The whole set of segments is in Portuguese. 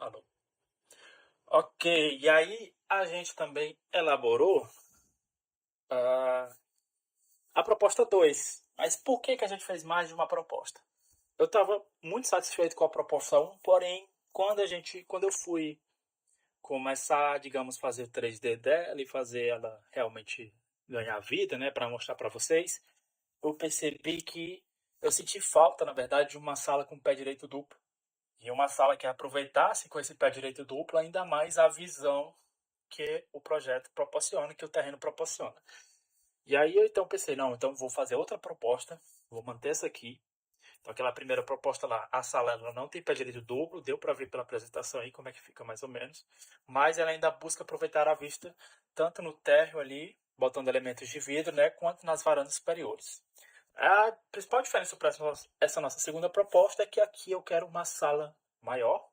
Alô. Ok, e aí a gente também elaborou ah, a proposta 2. Mas por que a gente fez mais de uma proposta? Eu estava muito satisfeito com a proposta um, porém, quando eu fui começar, digamos, fazer o 3D dela e fazer ela realmente ganhar vida, né, para mostrar para vocês, eu percebi que eu senti falta, na verdade, de uma sala com pé direito duplo. E uma sala que aproveitasse com esse pé direito duplo ainda mais a visão que o projeto proporciona, que o terreno proporciona. E aí eu então pensei, não, então vou fazer outra proposta, vou manter essa aqui. Então aquela primeira proposta lá, a sala ela não tem pé direito duplo, deu para ver pela apresentação aí como é que fica mais ou menos, mas ela ainda busca aproveitar a vista tanto no térreo ali, botando elementos de vidro, né, quanto nas varandas superiores. A principal diferença para essa nossa segunda proposta é que aqui eu quero uma sala maior,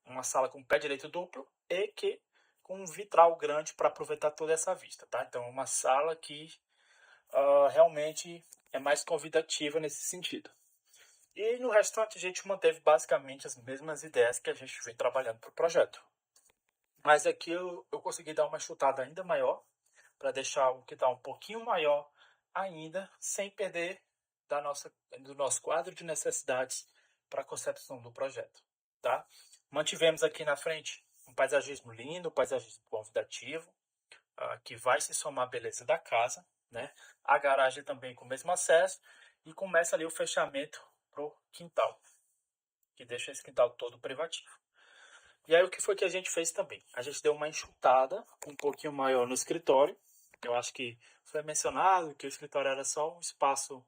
uma sala com pé direito duplo e que com um vitral grande para aproveitar toda essa vista, tá? Então, uma sala que realmente é mais convidativa nesse sentido. E no restante a gente manteve basicamente as mesmas ideias que a gente vem trabalhando para o projeto. Mas aqui eu consegui dar uma chutada ainda maior para deixar o que está um pouquinho maior ainda, sem perder do nosso quadro de necessidades para a concepção do projeto. Tá? Mantivemos aqui na frente um paisagismo lindo, um paisagismo convidativo, que vai se somar à beleza da casa, né? A garagem também com o mesmo acesso e começa ali o fechamento pro quintal, que deixa esse quintal todo privativo. E aí o que foi que a gente fez também? A gente deu uma enxutada um pouquinho maior no escritório. Eu acho que foi mencionado que o escritório era só um espaço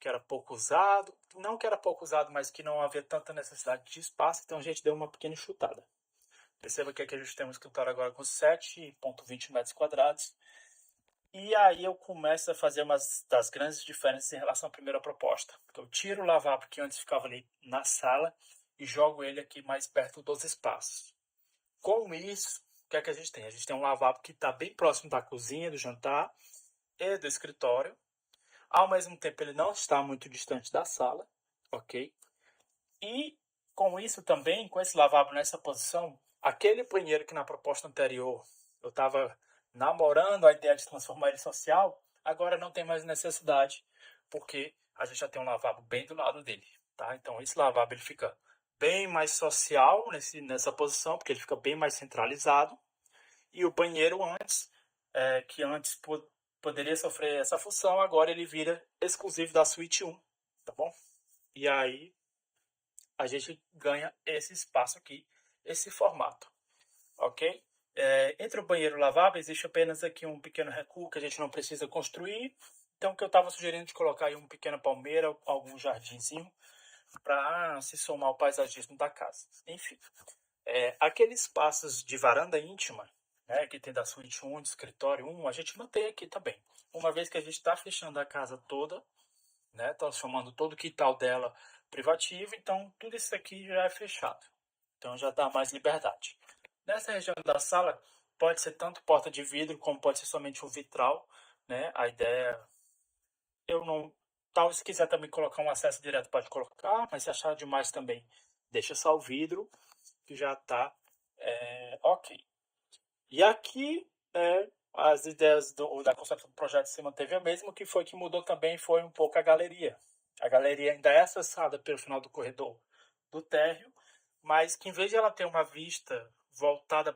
que era pouco usado. Não que era pouco usado, mas que não havia tanta necessidade de espaço, então a gente deu uma pequena enxutada. Perceba que aqui a gente tem um escritório agora com 7,20 metros quadrados. E aí eu começo a fazer uma das grandes diferenças em relação à primeira proposta. Porque eu tiro o lavabo que antes ficava ali na sala e jogo ele aqui mais perto dos espaços. Com isso, o que é que a gente tem? A gente tem um lavabo que está bem próximo da cozinha, do jantar e do escritório. Ao mesmo tempo, ele não está muito distante da sala, ok? E com isso também, com esse lavabo nessa posição, aquele banheiro que na proposta anterior eu estava namorando a ideia de transformar ele social, agora não tem mais necessidade, porque a gente já tem um lavabo bem do lado dele, tá? Então esse lavabo ele fica bem mais social nessa posição, porque ele fica bem mais centralizado. E o banheiro que antes poderia sofrer essa função, agora ele vira exclusivo da suíte 1, tá bom? E aí a gente ganha esse espaço aqui, esse formato, ok? Entre o banheiro e o lavabo existe apenas aqui um pequeno recuo que a gente não precisa construir. Então o que eu estava sugerindo de colocar aí uma pequena palmeira, algum jardinzinho, para se somar ao paisagismo da casa. Enfim, aqueles espaços de varanda íntima, né, que tem da suíte 1, do escritório 1, a gente mantém aqui também. Uma vez que a gente está fechando a casa toda, né, transformando todo o quintal dela privativo, então tudo isso aqui já é fechado. Então já dá mais liberdade. Nessa região da sala, pode ser tanto porta de vidro, como pode ser somente um vitral, né? A ideia, eu não... Talvez se quiser também colocar um acesso direto, pode colocar, mas se achar demais também, deixa só o vidro, que já está ok. E aqui, as ideias da concepção do projeto se manteve a mesma, o que foi que mudou também foi um pouco a galeria. A galeria ainda é acessada pelo final do corredor do térreo, mas que em vez de ela ter uma vista voltada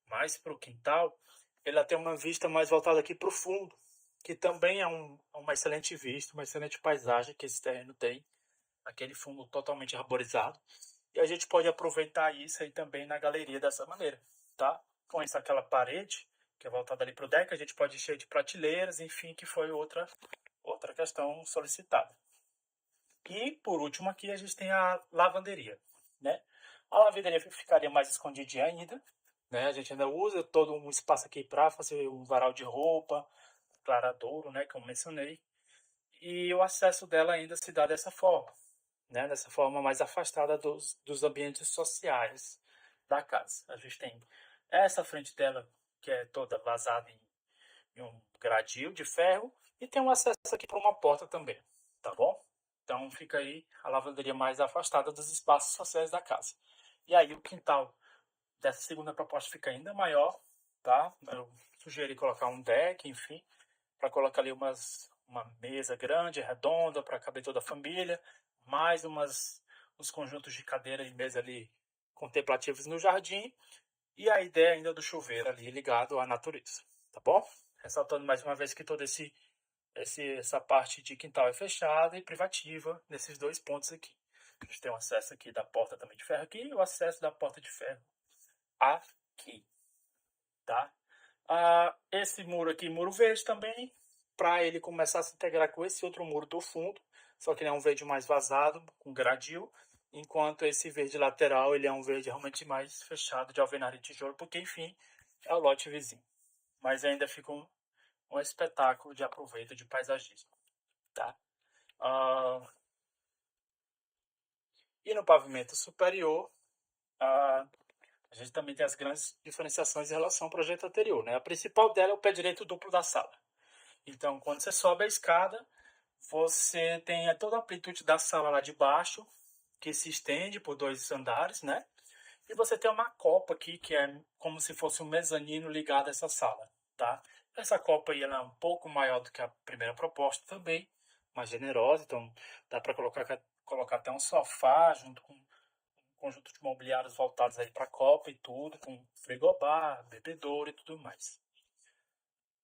mais para o quintal, ela tem uma vista mais voltada aqui para o fundo, que também é uma excelente vista, uma excelente paisagem que esse terreno tem, aquele fundo totalmente arborizado. E a gente pode aproveitar isso aí também na galeria dessa maneira, tá? Com isso, aquela parede, que é voltada ali para o deck, a gente pode encher de prateleiras, enfim, que foi outra questão solicitada. E, por último, aqui a gente tem a lavanderia, né? A lavanderia ficaria mais escondidinha ainda, né? A gente ainda usa todo um espaço aqui para fazer um varal de roupa, claradouro, né? Como mencionei. E o acesso dela ainda se dá dessa forma, né? Dessa forma mais afastada dos ambientes sociais da casa. A gente tem essa frente dela, que é toda vazada em um gradil de ferro, e tem um acesso aqui para uma porta também, tá bom? Então fica aí a lavanderia mais afastada dos espaços sociais da casa. E aí o quintal dessa segunda proposta fica ainda maior, tá? Eu sugeri colocar um deck, enfim, para colocar ali uma mesa grande, redonda, para caber toda a família, mais uns conjuntos de cadeira e mesa ali contemplativos no jardim, e a ideia ainda do chuveiro ali ligado à natureza, tá bom? Ressaltando mais uma vez que toda essa parte de quintal é fechada e privativa nesses dois pontos aqui. A gente tem o acesso aqui da porta também de ferro aqui e o acesso da porta de ferro aqui, tá? Esse muro aqui, muro verde também, para ele começar a se integrar com esse outro muro do fundo, só que ele é um verde mais vazado, com gradil, enquanto esse verde lateral, ele é um verde realmente mais fechado de alvenaria e tijolo, porque, enfim, é o lote vizinho. Mas ainda fica um espetáculo de aproveito de paisagismo, tá? E no pavimento superior, a gente também tem as grandes diferenciações em relação ao projeto anterior, né? A principal dela é o pé direito duplo da sala. Então, quando você sobe a escada, você tem toda a amplitude da sala lá de baixo, que se estende por 2 andares, né? E você tem uma copa aqui, que é como se fosse um mezanino ligado a essa sala, tá? Essa copa aí ela é um pouco maior do que a primeira proposta também, mais generosa, então dá para colocar até um sofá junto com um conjunto de mobiliários voltados aí para a copa e tudo, com frigobar, bebedouro e tudo mais.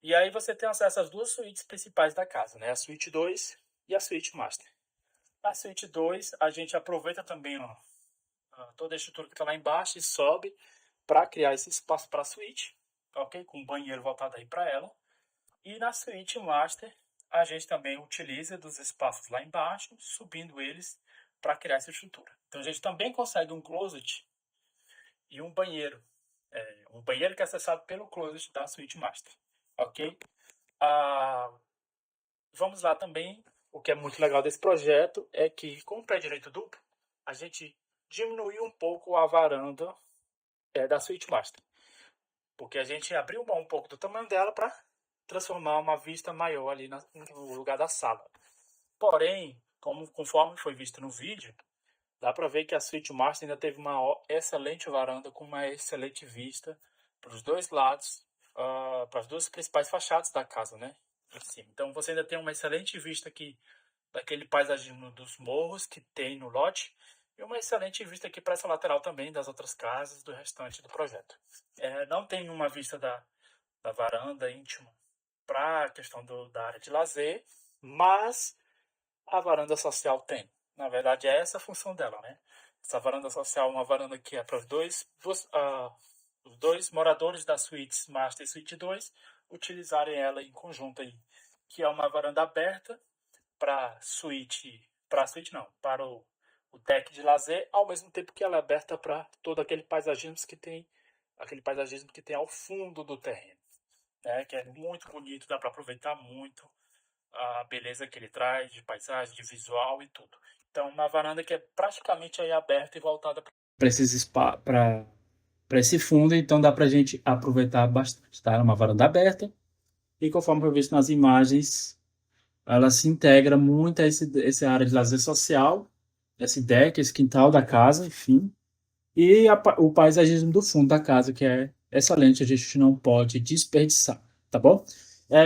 E aí você tem acesso às duas suítes principais da casa, né? A suíte 2 e a suíte master. A suíte 2, a gente aproveita também toda a estrutura que está lá embaixo e sobe para criar esse espaço para a suíte, ok? Com um banheiro voltado aí para ela. E na suíte master, a gente também utiliza dos espaços lá embaixo, subindo eles para criar essa estrutura. Então a gente também consegue um closet e um banheiro. Um banheiro que é acessado pelo closet da suíte master, ok? Vamos lá também. O que é muito legal desse projeto é que, com o pé direito duplo, a gente diminuiu um pouco a varanda da suíte master. Porque a gente abriu mão um pouco do tamanho dela para transformar uma vista maior ali no lugar da sala. Porém, conforme foi visto no vídeo, dá para ver que a suíte master ainda teve uma excelente varanda com uma excelente vista para os dois lados, para as duas principais fachadas da casa, né? Em cima. Então você ainda tem uma excelente vista aqui daquele paisagismo dos morros que tem no lote e uma excelente vista aqui para essa lateral também das outras casas do restante do projeto. Não tem uma vista da varanda íntima para a questão da área de lazer, mas a varanda social tem. Na verdade, é essa a função dela, né? Essa varanda social é uma varanda que é para os dois moradores da suíte Master e Suíte 2 utilizarem ela em conjunto aí, que é uma varanda aberta para o deck de lazer, ao mesmo tempo que ela é aberta para todo aquele paisagismo que tem ao fundo do terreno, né? Que é muito bonito, dá para aproveitar muito a beleza que ele traz de paisagem, de visual e tudo. Então, uma varanda que é praticamente aí aberta e voltada para esse fundo, então dá para a gente aproveitar bastante, tá? É uma varanda aberta e, conforme foi visto nas imagens, ela se integra muito a essa área de lazer social, esse deck, esse quintal da casa, enfim, e o paisagismo do fundo da casa, que é excelente, a gente não pode desperdiçar, tá bom?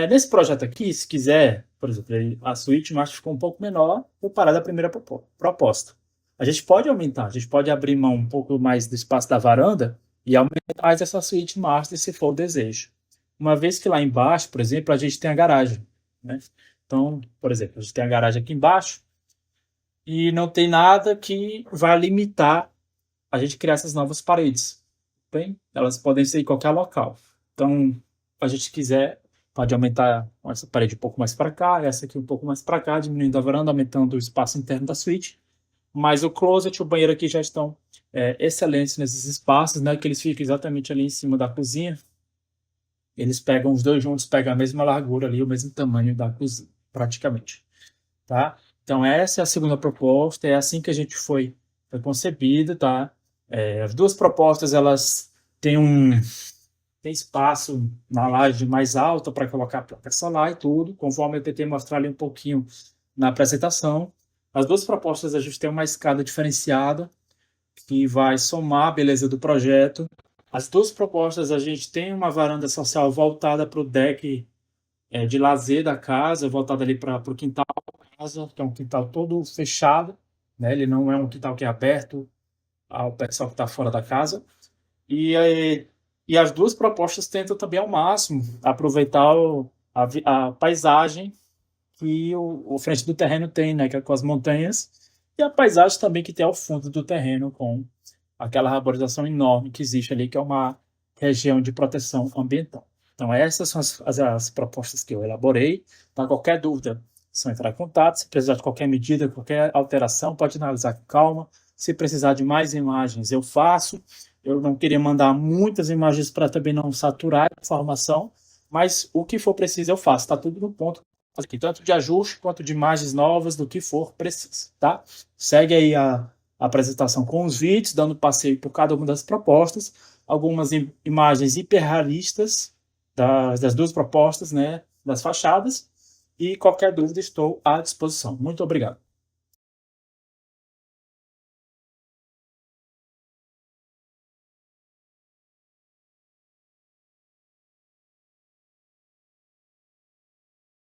Nesse projeto aqui, se quiser, por exemplo, a suíte master ficou um pouco menor comparada à primeira proposta. A gente pode aumentar, a gente pode abrir mão um pouco mais do espaço da varanda e aumentar mais essa suíte master, se for o desejo. Uma vez que lá embaixo, por exemplo, a gente tem a garagem, né? Então, por exemplo, a gente tem a garagem aqui embaixo e não tem nada que vá limitar a gente criar essas novas paredes. Bem, elas podem ser em qualquer local. Então, se a gente quiser, pode aumentar essa parede um pouco mais para cá, essa aqui um pouco mais para cá, diminuindo a varanda, aumentando o espaço interno da suíte. Mas o closet e o banheiro aqui já estão excelentes nesses espaços, né? Que eles ficam exatamente ali em cima da cozinha. Eles pegam os dois juntos, pegam a mesma largura ali, o mesmo tamanho da cozinha, praticamente, tá? Então essa é a segunda proposta, é assim que a gente foi concebido, tá? As duas propostas, elas têm espaço na laje mais alta para colocar a placa solar e tudo, conforme eu tentei mostrar ali um pouquinho na apresentação. As duas propostas a gente tem uma escada diferenciada, que vai somar a beleza do projeto. As duas propostas, a gente tem uma varanda social voltada para o deck de lazer da casa, voltada ali para o quintal da casa, que é um quintal todo fechado, né? Ele não é um quintal que é aberto ao pessoal que está fora da casa. E as duas propostas tentam também ao máximo aproveitar a paisagem que o frente do terreno tem, né? Que é com as montanhas, e a paisagem também que tem ao fundo do terreno, com aquela arborização enorme que existe ali, que é uma região de proteção ambiental. Então, essas são as propostas que eu elaborei. Para qualquer dúvida, é só entrar em contato. Se precisar de qualquer medida, qualquer alteração, pode analisar com calma. Se precisar de mais imagens, eu faço. Eu não queria mandar muitas imagens para também não saturar a informação, mas o que for preciso eu faço. Está tudo no ponto aqui, tanto de ajuste quanto de imagens novas, do que for preciso, tá? Segue aí a apresentação com os vídeos, dando passeio por cada uma das propostas, algumas imagens hiperrealistas das duas propostas, né, das fachadas, e qualquer dúvida estou à disposição. Muito obrigado.